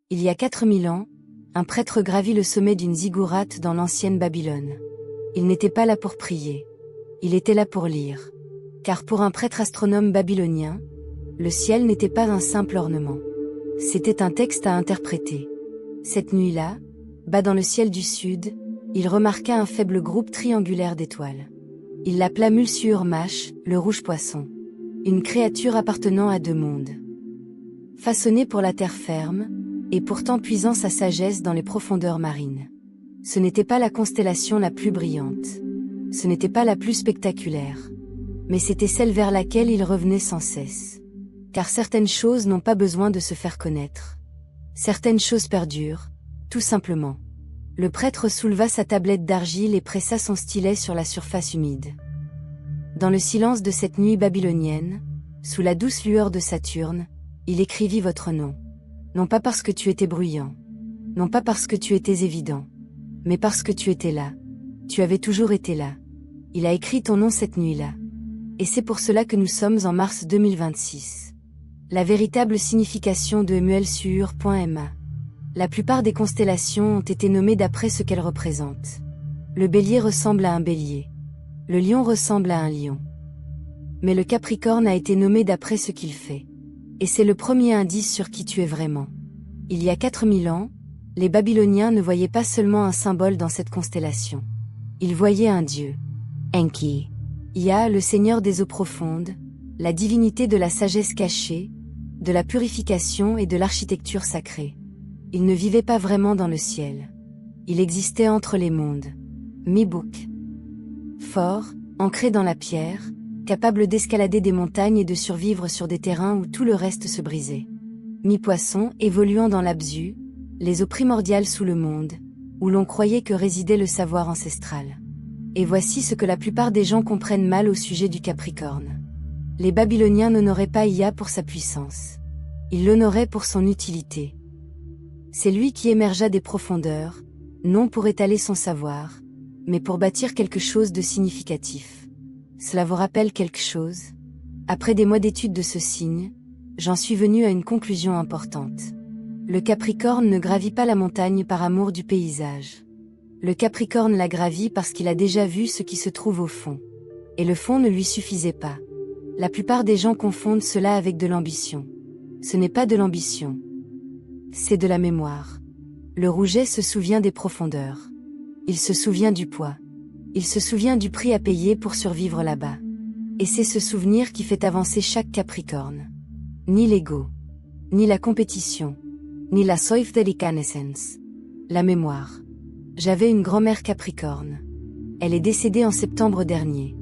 Il y a 4000 ans, un prêtre gravit le sommet d'une ziggourate dans l'ancienne Babylone. Il n'était pas là pour prier. Il était là pour lire. Car pour un prêtre astronome babylonien, le ciel n'était pas un simple ornement. C'était un texte à interpréter. Cette nuit-là, bas dans le ciel du sud, il remarqua un faible groupe triangulaire d'étoiles. Il l'appela Mulsuurmash, le rouge poisson. Une créature appartenant à deux mondes. Façonnée pour la terre ferme, et pourtant puisant sa sagesse dans les profondeurs marines. Ce n'était pas la constellation la plus brillante. Ce n'était pas la plus spectaculaire. Mais c'était celle vers laquelle il revenait sans cesse. Car certaines choses n'ont pas besoin de se faire connaître. Certaines choses perdurent, tout simplement. Le prêtre souleva sa tablette d'argile et pressa son stylet sur la surface humide. Dans le silence de cette nuit babylonienne, sous la douce lueur de Saturne, il écrivit votre nom. Non pas parce que tu étais bruyant. Non pas parce que tu étais évident. Mais parce que tu étais là. Tu avais toujours été là. Il a écrit ton nom cette nuit-là. Et c'est pour cela que nous sommes en mars 2026. La véritable signification de Mulsuur.ma. La plupart des constellations ont été nommées d'après ce qu'elles représentent. Le bélier ressemble à un bélier. Le lion ressemble à un lion. Mais le Capricorne a été nommé d'après ce qu'il fait. Et c'est le premier indice sur qui tu es vraiment. Il y a 4000 ans, les Babyloniens ne voyaient pas seulement un symbole dans cette constellation. Ils voyaient un dieu. Enki. Ea, le seigneur des eaux profondes, la divinité de la sagesse cachée, de la purification et de l'architecture sacrée. Il ne vivait pas vraiment dans le ciel. Il existait entre les mondes. Mi-bouc. Fort, ancré dans la pierre, capable d'escalader des montagnes et de survivre sur des terrains où tout le reste se brisait. Mi-poisson, évoluant dans l'absu, les eaux primordiales sous le monde, où l'on croyait que résidait le savoir ancestral. Et voici ce que la plupart des gens comprennent mal au sujet du Capricorne. Les Babyloniens n'honoraient pas Ea pour sa puissance. Ils l'honoraient pour son utilité. C'est lui qui émergea des profondeurs, non pour étaler son savoir, mais pour bâtir quelque chose de significatif. Cela vous rappelle quelque chose? Après des mois d'études de ce signe, j'en suis venu à une conclusion importante. Le Capricorne ne gravit pas la montagne par amour du paysage. Le Capricorne la gravit parce qu'il a déjà vu ce qui se trouve au fond. Et le fond ne lui suffisait pas. La plupart des gens confondent cela avec de l'ambition. Ce n'est pas de l'ambition. C'est de la mémoire. Le rouget se souvient des profondeurs. Il se souvient du poids. Il se souvient du prix à payer pour survivre là-bas. Et c'est ce souvenir qui fait avancer chaque Capricorne. Ni l'ego, ni la compétition, ni la soifdelicannessence. La mémoire. J'avais une grand-mère Capricorne. Elle est décédée en septembre dernier.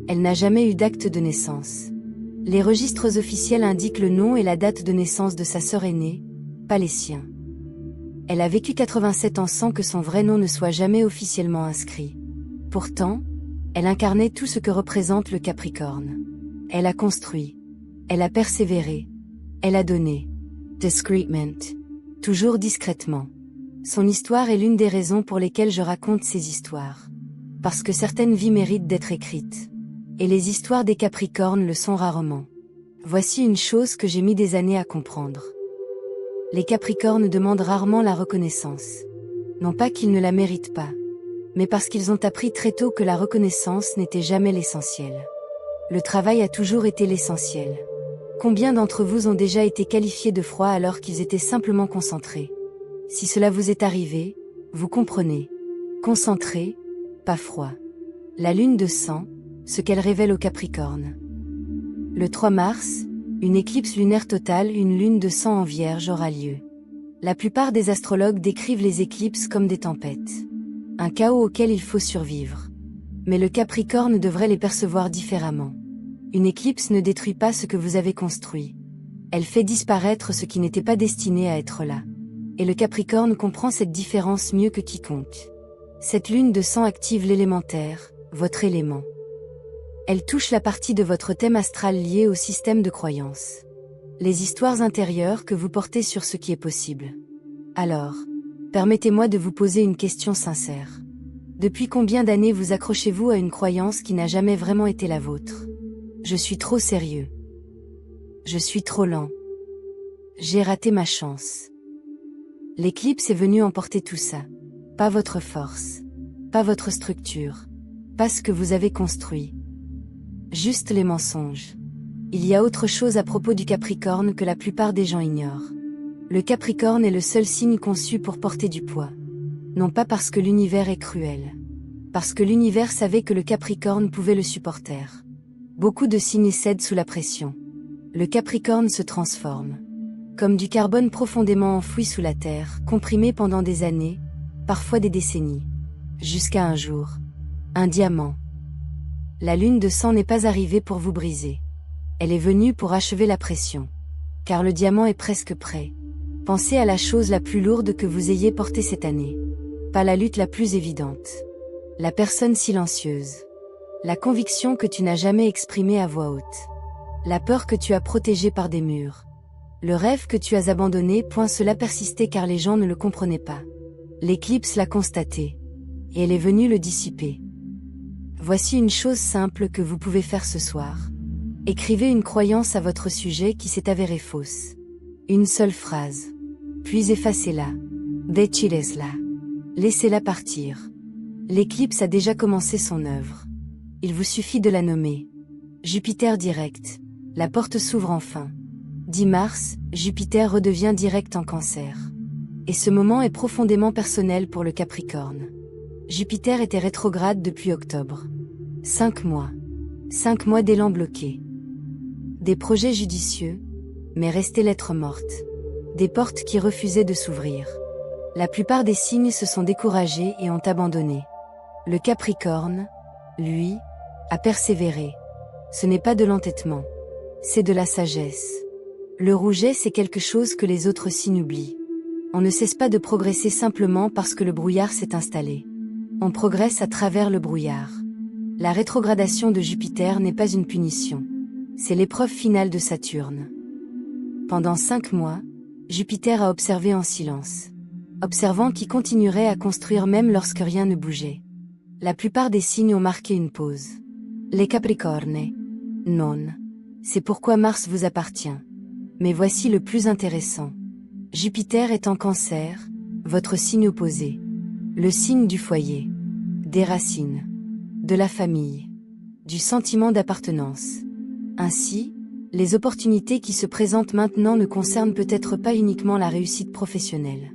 Elle n'a jamais eu d'acte de naissance. Les registres officiels indiquent le nom et la date de naissance de sa sœur aînée, pas les siens. Elle a vécu 87 ans sans que son vrai nom ne soit jamais officiellement inscrit. Pourtant, elle incarnait tout ce que représente le Capricorne. Elle a construit. Elle a persévéré. Elle a donné. Discreetment. Toujours discrètement. Son histoire est l'une des raisons pour lesquelles je raconte ces histoires. Parce que certaines vies méritent d'être écrites. Et les histoires des Capricornes le sont rarement. Voici une chose que j'ai mis des années à comprendre. Les Capricornes demandent rarement la reconnaissance. Non pas qu'ils ne la méritent pas, mais parce qu'ils ont appris très tôt que la reconnaissance n'était jamais l'essentiel. Le travail a toujours été l'essentiel. Combien d'entre vous ont déjà été qualifiés de froid alors qu'ils étaient simplement concentrés? Si cela vous est arrivé, vous comprenez. Concentré, pas froid. La lune de sang, ce qu'elle révèle au Capricorne. Le 3 mars, une éclipse lunaire totale, une lune de sang en Vierge aura lieu. La plupart des astrologues décrivent les éclipses comme des tempêtes. Un chaos auquel il faut survivre. Mais le Capricorne devrait les percevoir différemment. Une éclipse ne détruit pas ce que vous avez construit. Elle fait disparaître ce qui n'était pas destiné à être là. Et le Capricorne comprend cette différence mieux que quiconque. Cette lune de sang active l'élémentaire, votre élément. Elle touche la partie de votre thème astral liée au système de croyance. Les histoires intérieures que vous portez sur ce qui est possible. Alors, permettez-moi de vous poser une question sincère. Depuis combien d'années vous accrochez-vous à une croyance qui n'a jamais vraiment été la vôtre? Je suis trop sérieux. Je suis trop lent. J'ai raté ma chance. L'éclipse est venue emporter tout ça. Pas votre force. Pas votre structure. Pas ce que vous avez construit. Juste les mensonges. Il y a autre chose à propos du Capricorne que la plupart des gens ignorent. Le Capricorne est le seul signe conçu pour porter du poids. Non pas parce que l'univers est cruel. Parce que l'univers savait que le Capricorne pouvait le supporter. Beaucoup de signes cèdent sous la pression. Le Capricorne se transforme. Comme du carbone profondément enfoui sous la terre, comprimé pendant des années, parfois des décennies. Jusqu'à un jour. Un diamant. La lune de sang n'est pas arrivée pour vous briser. Elle est venue pour achever la pression. Car le diamant est presque prêt. Pensez à la chose la plus lourde que vous ayez portée cette année. Pas la lutte la plus évidente. La personne silencieuse. La conviction que tu n'as jamais exprimée à voix haute. La peur que tu as protégée par des murs. Le rêve que tu as abandonné. Cela persistait car les gens ne le comprenaient pas. L'éclipse l'a constaté. Et elle est venue le dissiper. Voici une chose simple que vous pouvez faire ce soir. Écrivez une croyance à votre sujet qui s'est avérée fausse. Une seule phrase. Puis effacez-la. Déchirez-la. Laissez-la partir. L'éclipse a déjà commencé son œuvre. Il vous suffit de la nommer. Jupiter direct. La porte s'ouvre enfin. 10 mars, Jupiter redevient direct en Cancer. Et ce moment est profondément personnel pour le Capricorne. Jupiter était rétrograde depuis octobre. 5 mois. 5 mois d'élan bloqué. Des projets judicieux, mais restés lettres mortes. Des portes qui refusaient de s'ouvrir. La plupart des signes se sont découragés et ont abandonné. Le Capricorne, lui, a persévéré. Ce n'est pas de l'entêtement. C'est de la sagesse. Le rouget, c'est quelque chose que les autres signes oublient. On ne cesse pas de progresser simplement parce que le brouillard s'est installé. On progresse à travers le brouillard. La rétrogradation de Jupiter n'est pas une punition. C'est l'épreuve finale de Saturne. Pendant 5 mois, Jupiter a observé en silence. Observant qui continuerait à construire même lorsque rien ne bougeait. La plupart des signes ont marqué une pause. Les Capricornes. Non. C'est pourquoi Mars vous appartient. Mais voici le plus intéressant. Jupiter est en Cancer, votre signe opposé. Le signe du foyer. Des racines. De la famille. Du sentiment d'appartenance. Ainsi, les opportunités qui se présentent maintenant ne concernent peut-être pas uniquement la réussite professionnelle.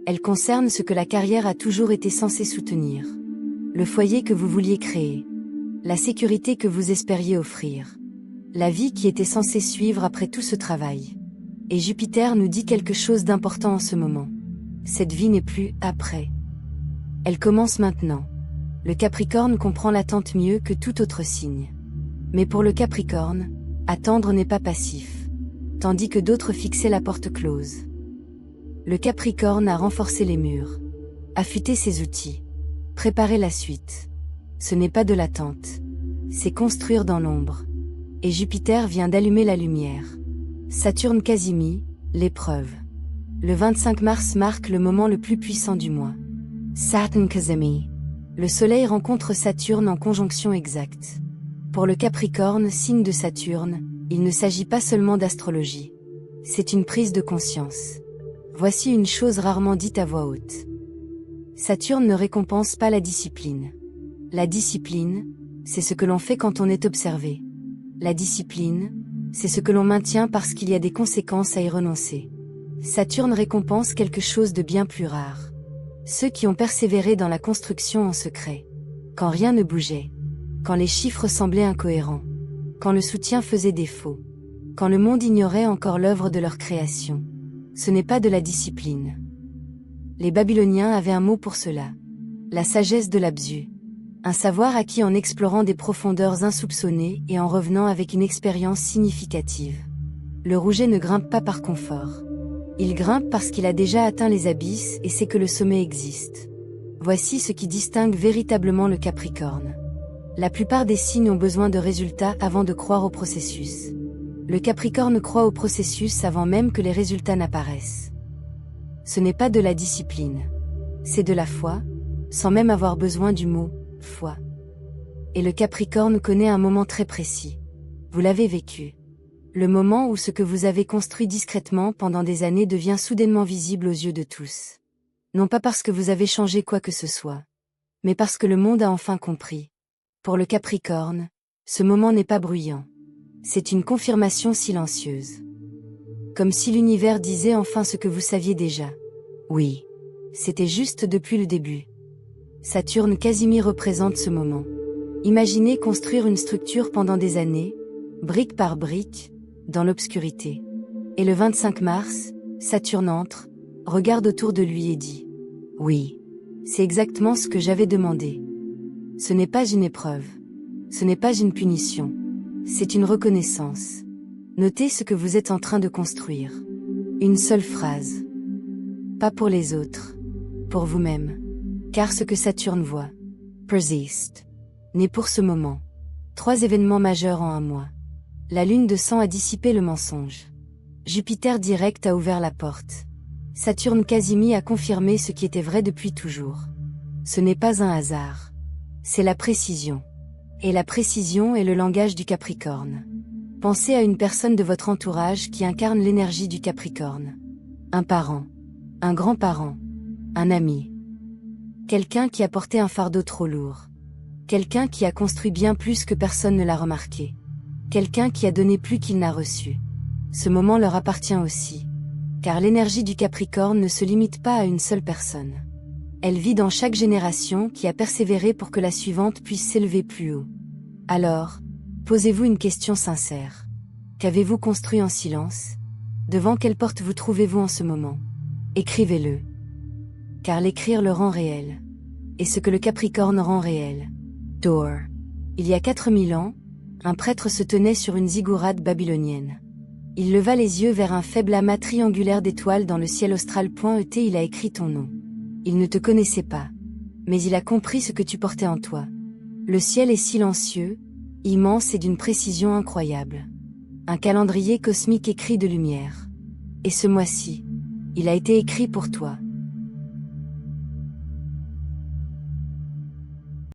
Elles concernent ce que la carrière a toujours été censée soutenir. Le foyer que vous vouliez créer. La sécurité que vous espériez offrir. La vie qui était censée suivre après tout ce travail. Et Jupiter nous dit quelque chose d'important en ce moment. Cette vie n'est plus « après ». Elle commence maintenant. Le Capricorne comprend l'attente mieux que tout autre signe. Mais pour le Capricorne, attendre n'est pas passif. Tandis que d'autres fixaient la porte close. Le Capricorne a renforcé les murs. Affûté ses outils. Préparé la suite. Ce n'est pas de l'attente. C'est construire dans l'ombre. Et Jupiter vient d'allumer la lumière. Saturne Casimi, l'épreuve. Le 25 mars marque le moment le plus puissant du mois. Saturn Casimi. Le Soleil rencontre Saturne en conjonction exacte. Pour le Capricorne, signe de Saturne, il ne s'agit pas seulement d'astrologie. C'est une prise de conscience. Voici une chose rarement dite à voix haute. Saturne ne récompense pas la discipline. La discipline, c'est ce que l'on fait quand on est observé. La discipline, c'est ce que l'on maintient parce qu'il y a des conséquences à y renoncer. Saturne récompense quelque chose de bien plus rare. Ceux qui ont persévéré dans la construction en secret. Quand rien ne bougeait. Quand les chiffres semblaient incohérents. Quand le soutien faisait défaut. Quand le monde ignorait encore l'œuvre de leur création. Ce n'est pas de la discipline. Les Babyloniens avaient un mot pour cela. La sagesse de l'absu. Un savoir acquis en explorant des profondeurs insoupçonnées et en revenant avec une expérience significative. Le rouget ne grimpe pas par confort. Il grimpe parce qu'il a déjà atteint les abysses et sait que le sommet existe. Voici ce qui distingue véritablement le Capricorne. La plupart des signes ont besoin de résultats avant de croire au processus. Le Capricorne croit au processus avant même que les résultats n'apparaissent. Ce n'est pas de la discipline. C'est de la foi, sans même avoir besoin du mot « foi ». Et le Capricorne connaît un moment très précis. Vous l'avez vécu. Le moment où ce que vous avez construit discrètement pendant des années devient soudainement visible aux yeux de tous. Non pas parce que vous avez changé quoi que ce soit, mais parce que le monde a enfin compris. Pour le Capricorne, ce moment n'est pas bruyant. C'est une confirmation silencieuse. Comme si l'univers disait enfin ce que vous saviez déjà. Oui. C'était juste depuis le début. Saturne Casimir représente ce moment. Imaginez construire une structure pendant des années, brique par brique, dans l'obscurité. Et le 25 mars, Saturne entre, regarde autour de lui et dit « Oui, c'est exactement ce que j'avais demandé. Ce n'est pas une épreuve. Ce n'est pas une punition. C'est une reconnaissance. Notez ce que vous êtes en train de construire. Une seule phrase. Pas pour les autres. Pour vous-même. Car ce que Saturne voit, persiste, n'est pour ce moment. 3 événements majeurs en un mois. La lune de sang a dissipé le mensonge. Jupiter direct a ouvert la porte. Saturne Casimir a confirmé ce qui était vrai depuis toujours. Ce n'est pas un hasard. C'est la précision. Et la précision est le langage du Capricorne. Pensez à une personne de votre entourage qui incarne l'énergie du Capricorne. Un parent. Un grand-parent. Un ami. Quelqu'un qui a porté un fardeau trop lourd. Quelqu'un qui a construit bien plus que personne ne l'a remarqué. Quelqu'un qui a donné plus qu'il n'a reçu. Ce moment leur appartient aussi. Car l'énergie du Capricorne ne se limite pas à une seule personne. Elle vit dans chaque génération qui a persévéré pour que la suivante puisse s'élever plus haut. Alors, posez-vous une question sincère. Qu'avez-vous construit en silence? Devant quelle porte vous trouvez-vous en ce moment? Écrivez-le. Car l'écrire le rend réel. Et ce que le Capricorne rend réel. Door. Il y a 4000 ans, un prêtre se tenait sur une ziggourate babylonienne. Il leva les yeux vers un faible amas triangulaire d'étoiles dans le ciel austral. Il a écrit ton nom. Il ne te connaissait pas. Mais il a compris ce que tu portais en toi. Le ciel est silencieux, immense et d'une précision incroyable. Un calendrier cosmique écrit de lumière. Et ce mois-ci, il a été écrit pour toi.